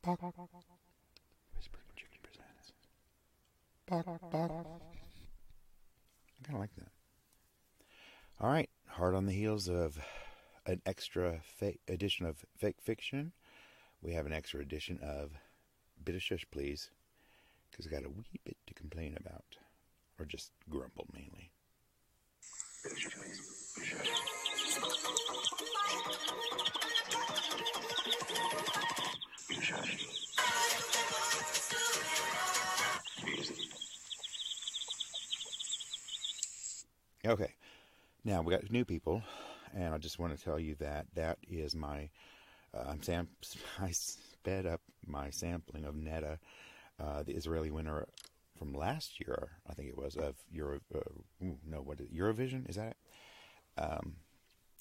Whispering Chicken presents. I kind of like that. All right, hard on the heels of an extra edition of Fake Fiction, we have an extra edition of Bit of Shush, Please, because I got a wee bit to complain about, or just grumble mainly. Bit of Shush, please. Bit of Shush. Bit of Shush. Okay, now we got new people, and I just want to tell you that that is my. I sped up my sampling of Netta, the Israeli winner from last year. I think it was of Eurovision? Is that it?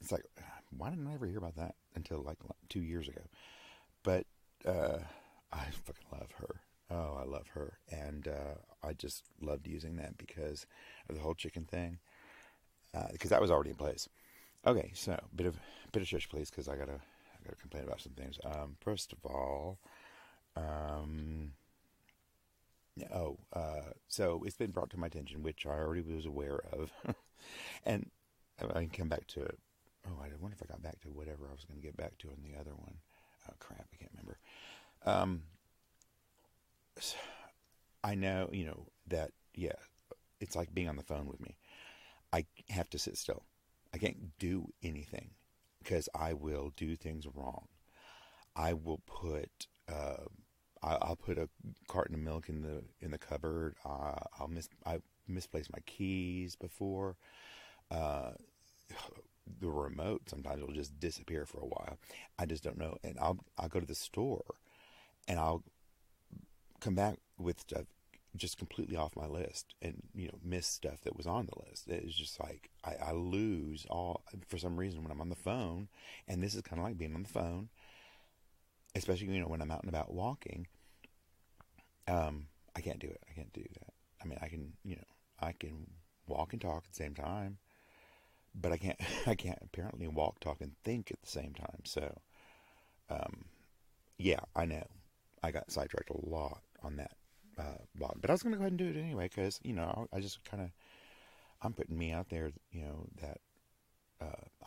It's like, why didn't I ever hear about that until like 2 years ago? But I fucking love her. Oh, I love her, and I just loved using that because of the whole chicken thing. Because that was already in place. Okay, so bit of shush, please, because I gotta complain about some things. First of all, so it's been brought to my attention, which I already was aware of, and I can come back to it. Oh, I wonder if I got back to whatever I was going to get back to in the other one. Oh crap, I can't remember. I know, that it's like being on the phone with me. I have to sit still. I can't do anything because I will do things wrong. I will put I'll put a carton of milk in the cupboard. I misplaced my keys before. The remote sometimes will just disappear for a while. I just don't know, and I'll go to the store, and I'll come back with stuff just completely off my list, and miss stuff that was on the list. It's just like I lose all for some reason when I'm on the phone, and this is kind of like being on the phone, especially when I'm out and about walking. I can't do it. I can't do that. I mean, I can walk and talk at the same time, but I can't apparently walk, talk, and think at the same time. So, yeah, I know I got sidetracked a lot on that. But I was going to go ahead and do it anyway because, I just I'm putting me out there, that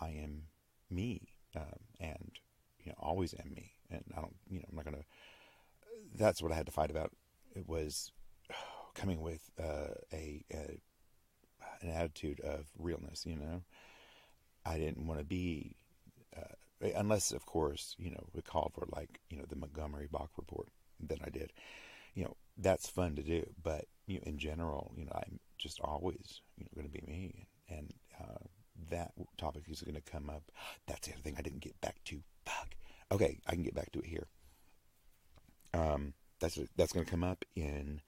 I am me, and, always am me. And I don't, I'm not going to, that's what I had to fight about. It was coming with an attitude of realness, I didn't want to be, unless, of course, we called for like, the Montgomery Bach report that I did. That's fun to do, but in general, I'm just always going to be me, and that topic is going to come up. That's the other thing I didn't get back to. Fuck. Okay, I can get back to it here. That's going to come up in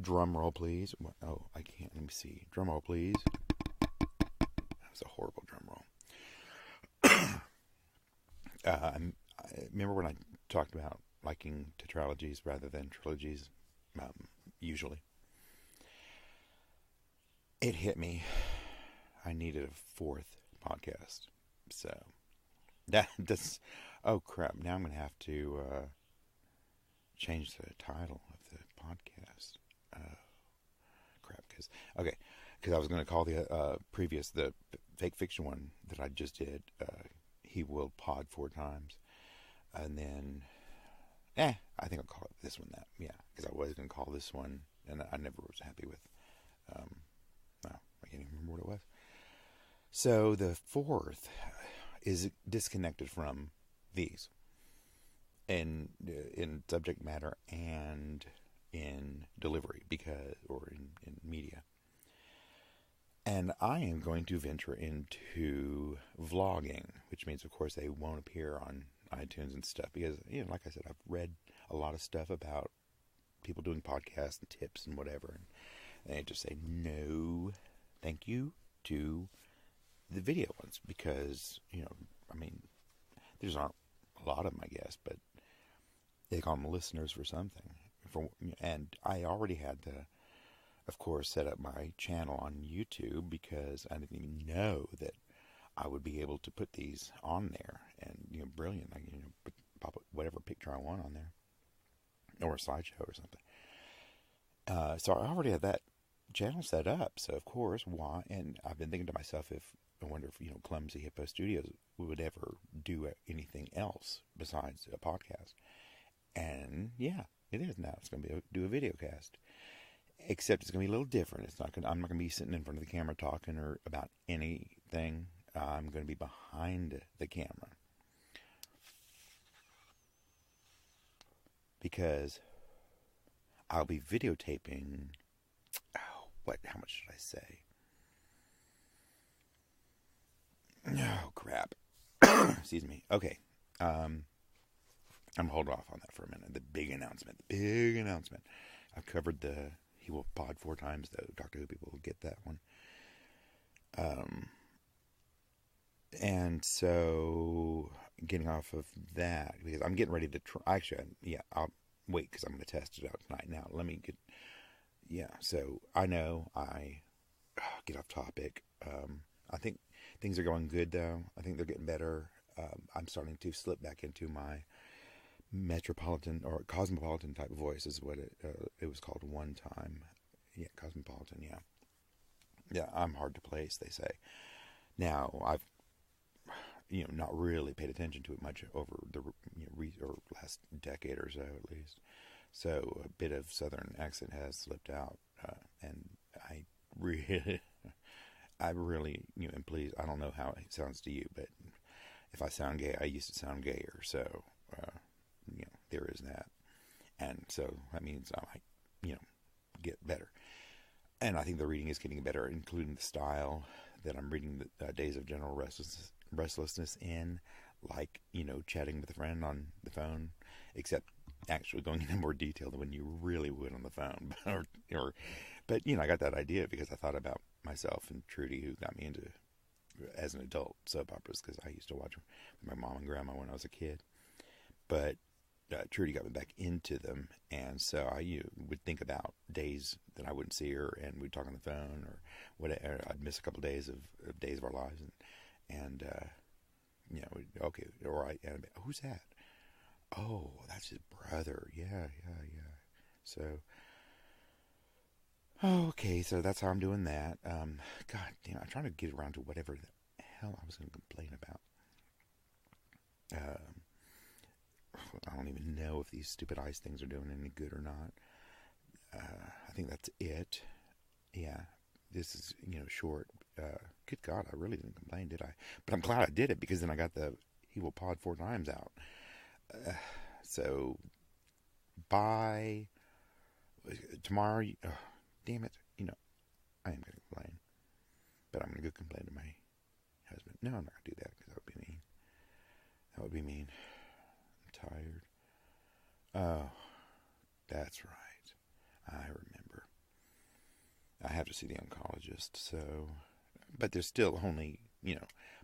drum roll, please. Oh, I can't. Let me see. Drum roll, please. That was a horrible drum roll. I remember when I talked about liking tetralogies rather than trilogies, usually. It hit me. I needed a fourth podcast. So, that's... Oh, crap. Now I'm going to have to change the title of the podcast. Crap. Because I was going to call the fake fiction one that I just did, He Will Pod 4 times. And then... I think I'll call it this one that. Yeah, because I was going to call this one, and I never was happy with. I can't even remember what it was. So the fourth is disconnected from these, in subject matter and in delivery, or in media. And I am going to venture into vlogging, which means, of course, they won't appear on iTunes and stuff because, like I said, I've read a lot of stuff about people doing podcasts and tips and whatever, and they just say no, thank you to the video ones because there's not a lot of them, I guess, but they call them listeners for something. And I already had to, of course, set up my channel on YouTube because I didn't even know that I would be able to put these on there, and brilliant. I pop whatever picture I want on there, or a slideshow or something. So I already have that channel set up. So of course, why? And I've been thinking to myself, I wonder if Clumsy Hippo Studios would ever do anything else besides a podcast. And yeah, it is now. It's going to do a video cast. Except it's going to be a little different. I'm not going to be sitting in front of the camera talking or about anything. I'm going to be behind the camera. Because I'll be videotaping. How much should I say? Oh, crap. Excuse me. Okay. I'm hold off on that for a minute. The big announcement. I've covered He Will Pod 4 times, though. Doctor Who people will get that one. And so, getting off of that, because I'm getting ready to try. Actually, I'll wait because I'm going to test it out tonight. Now, let me get. Yeah, so I know I get off topic. I think things are going good, though. I think they're getting better. I'm starting to slip back into my metropolitan or cosmopolitan type of voice, is what it was called one time. Yeah, cosmopolitan. Yeah. I'm hard to place, they say. Now I've not really paid attention to it much over the or last decade or so, at least. So a bit of southern accent has slipped out, and I really, and please, I don't know how it sounds to you, but if I sound gay, I used to sound gayer. So, there is that, and so that means I might, get better. And I think the reading is getting better, including the style that I'm reading the Days of General Restlessness in, like, chatting with a friend on the phone, except actually going into more detail than when you really would on the phone. But I got that idea because I thought about myself and Trudy, who got me into, as an adult, soap operas, because I used to watch them with my mom and grandma when I was a kid. But Trudy got me back into them, and so I would think about days that I wouldn't see her, and we'd talk on the phone, or whatever. I'd miss a couple of days of Days of Our Lives, and okay, all right. And who's that? Oh, that's his brother. Yeah. So, okay, so that's how I'm doing that. God damn, I'm trying to get around to whatever the hell I was going to complain about. I don't even know if these stupid ice things are doing any good or not. I think that's it. Yeah, this is, short. Good God, I really didn't complain, did I? But I'm glad I did it, because then I got the He Will Pod 4 times out. So, by tomorrow, damn it, I am going to complain. But I'm going to go complain to my husband. No, I'm not going to do that, because that would be mean. That would be mean. I'm tired. Oh, that's right. I remember. I have to see the oncologist, so... But there's still only,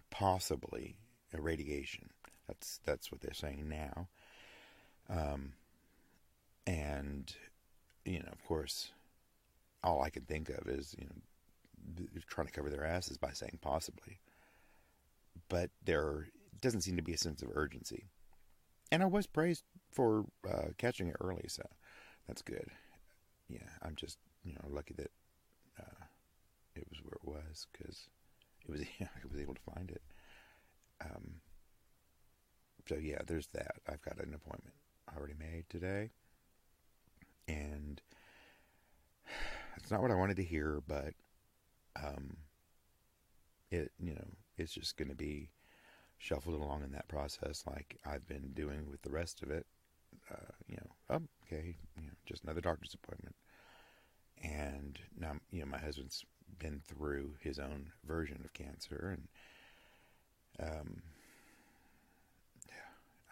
possibly a radiation. That's what they're saying now. And, of course, all I can think of is, trying to cover their asses by saying possibly. But there doesn't seem to be a sense of urgency. And I was praised for catching it early, so that's good. Yeah, I'm just, lucky that it was where it was, because I was able to find it. So yeah, there's that. I've got an appointment already made today, and it's not what I wanted to hear, but it's just going to be shuffled along in that process, like I've been doing with the rest of it. Okay, just another doctor's appointment. And now, my husband's been through his own version of cancer, and I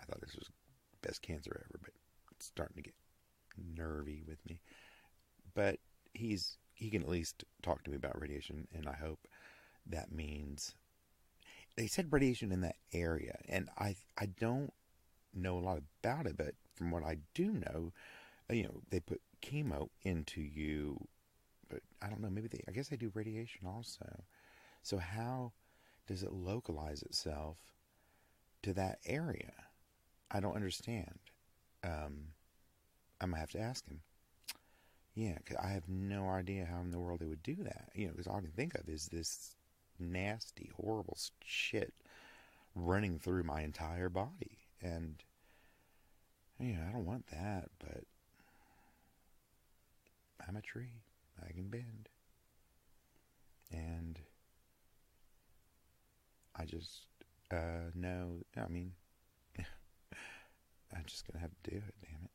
thought this was the best cancer ever, but it's starting to get nervy with me. But he can at least talk to me about radiation, and I hope that means... They said radiation in that area, and I don't know a lot about it, but from what I do know, they put chemo into you, but I don't know, I guess they do radiation also. So how does it localize itself to that area? I don't understand. I'm going to have to ask him. Yeah, 'cause I have no idea how in the world they would do that. Because all I can think of is this nasty, horrible shit running through my entire body. And, I don't want that, but I'm a tree. I can bend. And I just, no, I mean, I'm just going to have to do it, damn it.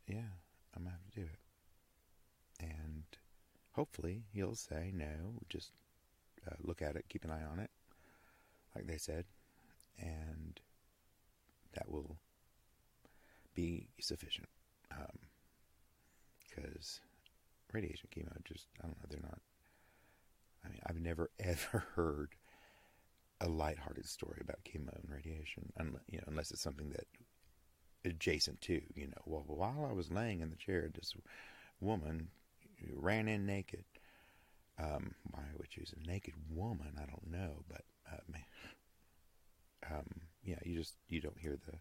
Yeah, I'm going to have to do it. And hopefully he'll say, no, just look at it, keep an eye on it, like they said. And that will be sufficient. Because radiation chemo, just, I don't know, they're not, I mean, I've never ever heard a lighthearted story about chemo and radiation, unless it's something that adjacent to, well, while I was laying in the chair, this woman ran in naked. Why I would choose a naked woman, I don't know, but yeah, you don't hear the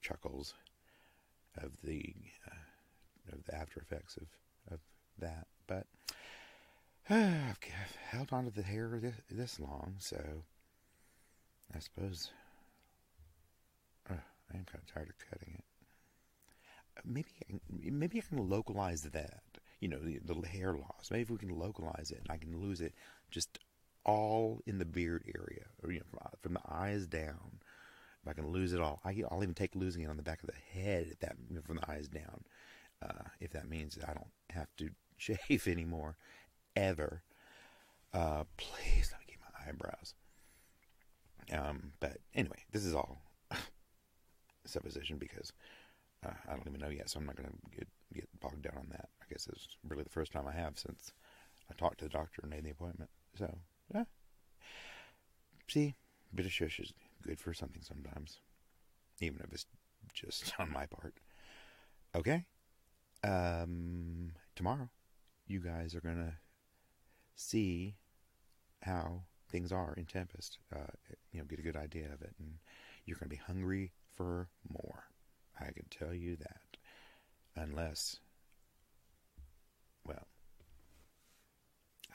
chuckles of the after effects of that. But I've held on to the hair this long, so I suppose I am kind of tired of cutting it. Maybe I can localize that. The hair loss. Maybe if we can localize it, and I can lose it just all in the beard area, or from the eyes down. If I can lose it all, I'll even take losing it on the back of the head. From the eyes down, if that means that I don't have to shave anymore, ever. Please let me keep my eyebrows. But anyway, this is all supposition because I don't even know yet, so I'm not going to get bogged down on that. I guess it's really the first time I have since I talked to the doctor and made the appointment. So, yeah. See, a bit of shush is good for something sometimes, even if it's just on my part. Okay. Tomorrow, you guys are going to see how things are in Tempest. Get a good idea of it, and you're going to be hungry for more. I can tell you that. Unless, well,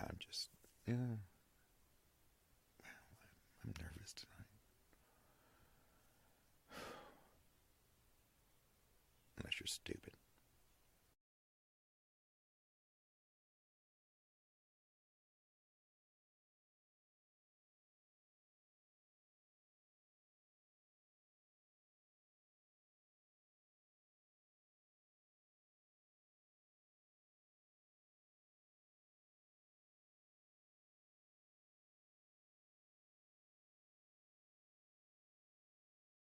I'm just, I'm nervous tonight. Unless you're stupid.